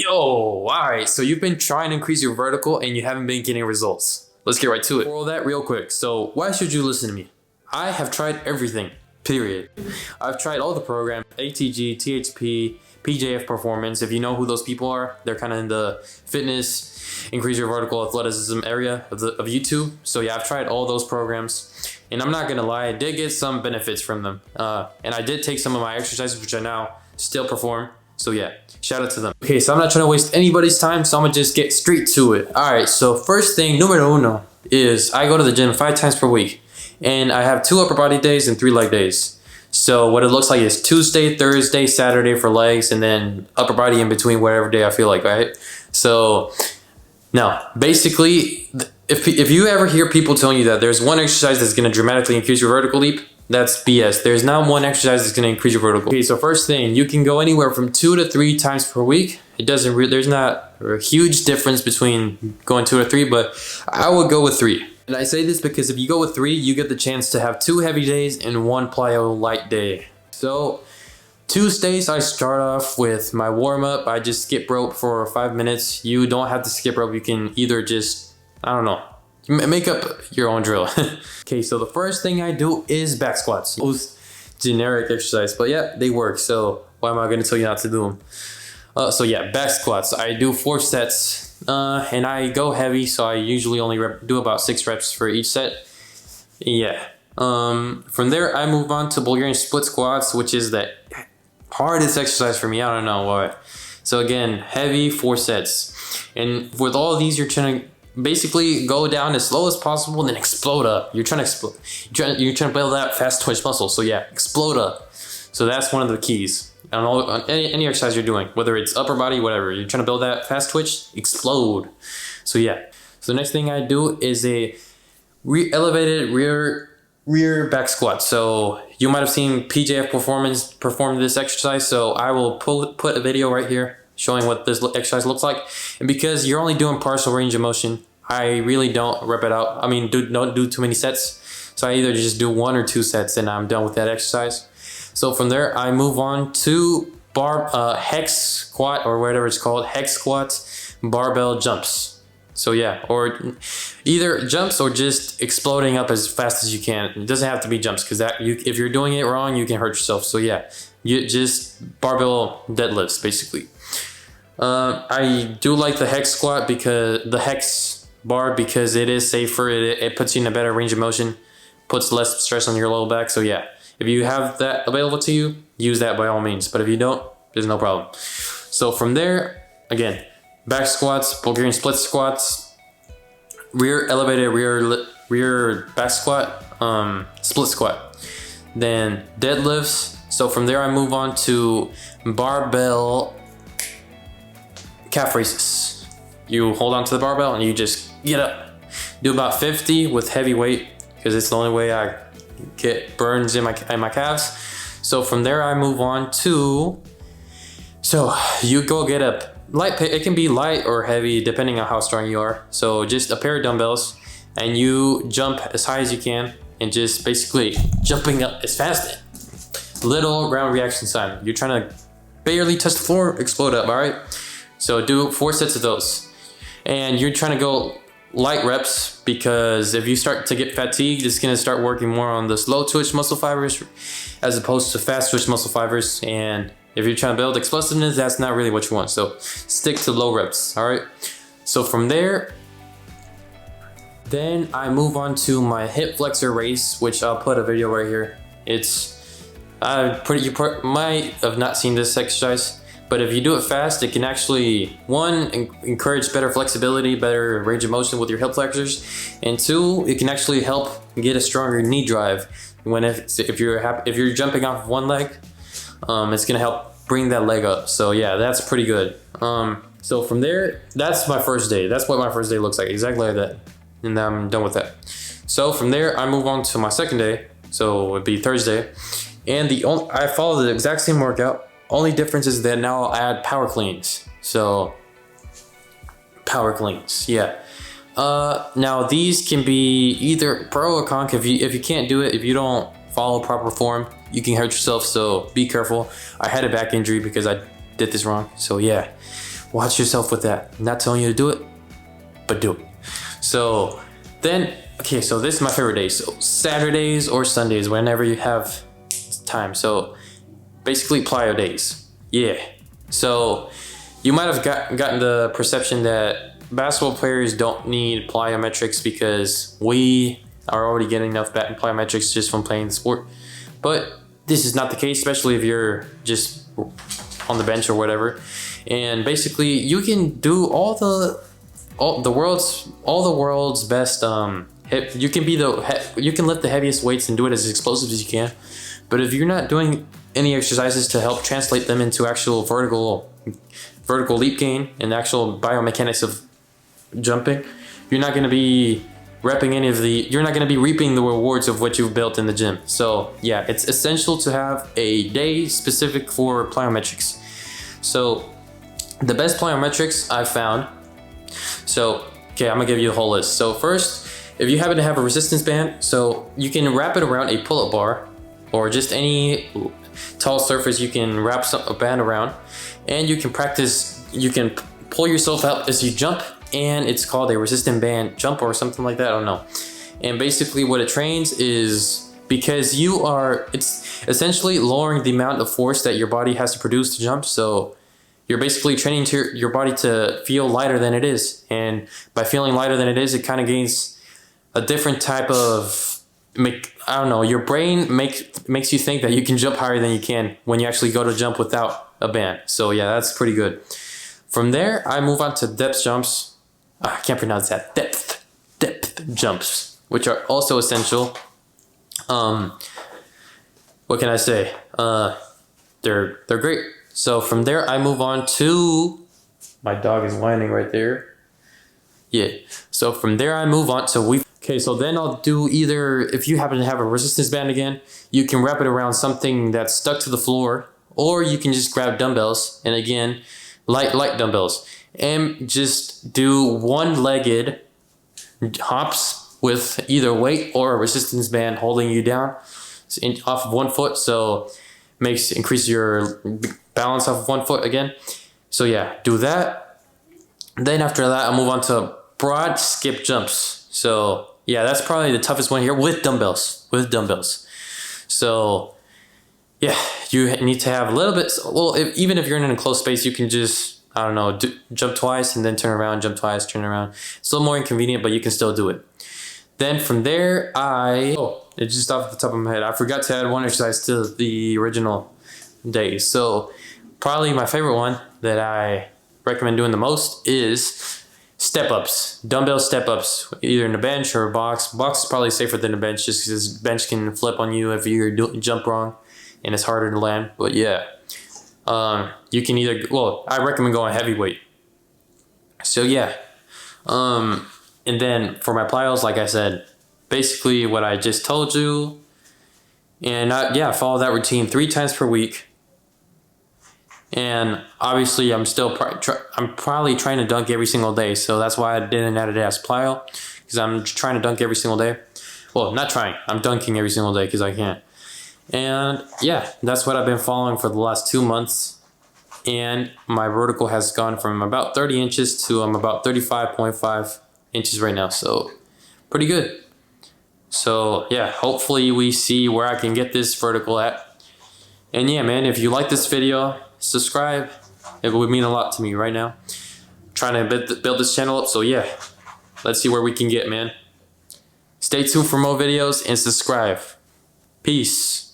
Yo, alright, so you've been trying to increase your vertical and you haven't been getting results. Let's get right to it. For all that real quick, so why should you listen to me? I have tried everything, period. I've tried all the programs, ATG, THP, PJF Performance. If you know who those people are, they're kind of in the fitness, increase your vertical athleticism area of YouTube. So yeah, I've tried all those programs. And I'm not gonna lie, I did get some benefits from them. And I did take some of my exercises, which I now still perform. So yeah, shout out to them. Okay, so I'm not trying to waste anybody's time, so I'm gonna just get straight to it. All right, so first thing, numero uno, is I go to the gym 5 times per week. And I have 2 upper body days and 3 leg days. So what it looks like is Tuesday, Thursday, Saturday for legs, and then upper body in between whatever day I feel like, right? So now, basically, if you ever hear people telling you that there's one exercise that's going to dramatically increase your vertical leap, that's BS. There's not one exercise that's going to increase your vertical. Okay, so first thing, you can go anywhere from 2 to 3 times per week. It doesn't there's not a huge difference between going 2 to 3, but I would go with 3. And I say this because if you go with 3, you get the chance to have 2 heavy days and 1 plyo light day. So Tuesdays, I start off with my warm-up. I just skip rope for 5 minutes. You don't have to skip rope. You can either just, I don't know, make up your own drill. Okay, so the first thing I do is back squats. Most generic exercise, but yeah, they work. So why am I going to tell you not to do them? So yeah, back squats. I do 4 sets. And I go heavy, so I usually only do about 6 reps for each set. Yeah. From there, I move on to Bulgarian split squats, which is the hardest exercise for me. I don't know why. So again, heavy, 4 sets. And with all of these, you're trying to basically go down as slow as possible and then explode up. You're trying to explode. You're trying to build that fast twitch muscle. So yeah, explode up. So that's one of the keys. On any exercise you're doing, whether it's upper body, whatever, you're trying to build that fast twitch, explode. So yeah. So the next thing I do is a elevated rear back squat. So you might have seen PJF Performance perform this exercise. So I will put a video right here showing what this exercise looks like. And because you're only doing partial range of motion, I really don't rep it out. I mean, don't do too many sets. So I either just do 1 or 2 sets and I'm done with that exercise. So from there, I move on to hex squat, or whatever it's called, hex squats, barbell jumps. So yeah, or either jumps or just exploding up as fast as you can. It doesn't have to be jumps, because if you're doing it wrong, you can hurt yourself. So yeah, you just barbell deadlifts basically. I do like the hex squat, because the hex bar, because it is safer. It puts you in a better range of motion, puts less stress on your low back. So yeah. If you have that available to you, use that by all means. But if you don't, there's no problem. So from there, again, back squats, Bulgarian split squats, rear elevated rear back squat, split squat. Then deadlifts. So from there, I move on to barbell calf raises. You hold on to the barbell and you just get up. Do about 50 with heavy weight, because it's the only way I get burns in my calves. So from there, I move on to, so you go get a light, it can be light or heavy depending on how strong you are. So just a pair of dumbbells, and you jump as high as you can, and just basically jumping up as fast. Little ground reaction time. You're trying to barely touch the floor, explode up. All right. So do 4 sets of those, and you're trying to go light reps, because if you start to get fatigued, it's going to start working more on the slow twitch muscle fibers as opposed to fast twitch muscle fibers. And if you're trying to build explosiveness, that's not really what you want. So stick to low reps. All right. So from there, then I move on to my hip flexor race, which I'll put a video right here. It's you might have not seen this exercise, but if you do it fast, it can actually, 1, encourage better flexibility, better range of motion with your hip flexors, and 2, it can actually help get a stronger knee drive. If you're jumping off 1 leg, it's gonna help bring that leg up. So yeah, that's pretty good. So from there, that's my first day. That's what my first day looks like, exactly like that. And then I'm done with that. So from there, I move on to my second day. So it'd be Thursday, and I follow the exact same workout. Only difference is that now I'll add power cleans. So power cleans, yeah. Now these can be either pro or con. If you can't do it, if you don't follow proper form, you can hurt yourself. So be careful. I had a back injury because I did this wrong. So yeah, watch yourself with that. I'm not telling you to do it, but do it. So then, okay, so this is my favorite day. So Saturdays or Sundays, whenever you have time. So basically plyo days. Yeah. So you might have gotten the perception that basketball players don't need plyometrics because we are already getting enough plyometrics just from playing the sport. But this is not the case, especially if you're just on the bench or whatever. And basically you can do all the world's best you can lift the heaviest weights and do it as explosive as you can. But if you're not doing any exercises to help translate them into actual vertical leap gain and actual biomechanics of jumping, you're not going to be you're not going to be reaping the rewards of what you've built in the gym. So yeah, it's essential to have a day specific for plyometrics. So the best plyometrics I've found. So, okay, I'm gonna give you the whole list. So first, if you happen to have a resistance band, so you can wrap it around a pull-up bar or just any tall surface you can wrap a band around, and you can practice, you can pull yourself up as you jump, and it's called a resistant band jump or something like that, I don't know. And basically what it trains is, because it's essentially lowering the amount of force that your body has to produce to jump. So you're basically training your body to feel lighter than it is. And by feeling lighter than it is, it kind of gains a different type of, I don't know, your brain makes you think that you can jump higher than you can when you actually go to jump without a band. So yeah, that's pretty good. From there, I move on to depth jumps. I can't pronounce that. Depth jumps, which are also essential. What can I say? They're great. So from there, I move on to, my dog is whining right there. Yeah. So from there, I move on to okay, so then I'll do either, if you happen to have a resistance band again, you can wrap it around something that's stuck to the floor, or you can just grab dumbbells, and again, light dumbbells, and just do one-legged hops with either weight or a resistance band holding you down off of one foot. So increase your balance off of one foot again. So yeah, do that. Then after that, I'll move on to broad skip jumps. So yeah, that's probably the toughest one here with dumbbells. So yeah, you need to have a little bit, well, even if you're in an enclosed space, you can just, I don't know, jump twice and then turn around, jump twice, turn around. It's a little more inconvenient, but you can still do it. Then from there, it just off the top of my head, I forgot to add one exercise to the original days. So probably my favorite one that I recommend doing the most is step-ups, dumbbell step-ups, either in a bench or a box. Box is probably safer than a bench, just because bench can flip on you if you jump wrong and it's harder to land. But yeah, you can either, well, I recommend going heavyweight. So yeah, and then for my plyos, like I said, basically what I just told you, and yeah, follow that routine 3 times per week. And obviously I'm probably trying to dunk every single day, so that's why I didn't add it as plyo, because I'm trying to dunk every single day. Well, not trying, I'm dunking every single day because I can. And yeah, that's what I've been following for the last 2 months, and my vertical has gone from about 30 inches to I'm about 35.5 inches right now, so pretty good. So yeah, hopefully we see where I can get this vertical at. And yeah, man, if you like this video, subscribe. It would mean a lot to me right now. I'm trying to build this channel up, so yeah, let's see where we can get, man. Stay tuned for more videos and subscribe. Peace.